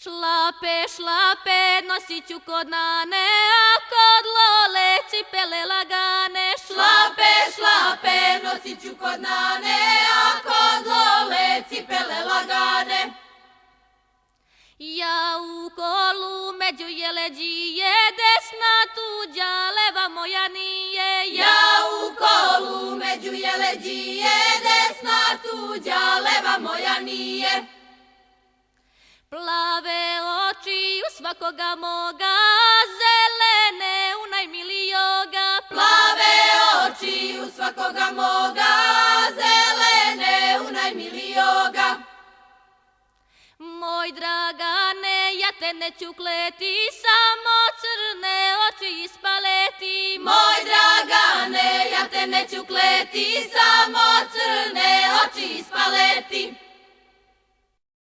Šlape, šlape, nosit ću kod nane, a kod Lole cipele lagane. Šlape, šlape, nosit ću kod nane, a kod Lole cipele lagane. Ja u kolu među jeleđije, desna tuđa, leva moja nije. Ja u kolu među jeleđije, desna tuđa, leva moja nije. Plave oči u svakoga moga, zelene u najmilijoga. Plave oči u svakoga moga, zelene u najmilijoga. Moj dragane, ja te neću kleti, samo crne oči ispaleti. Moj dragane, ja te neću kleti, samo crne oči ispaleti.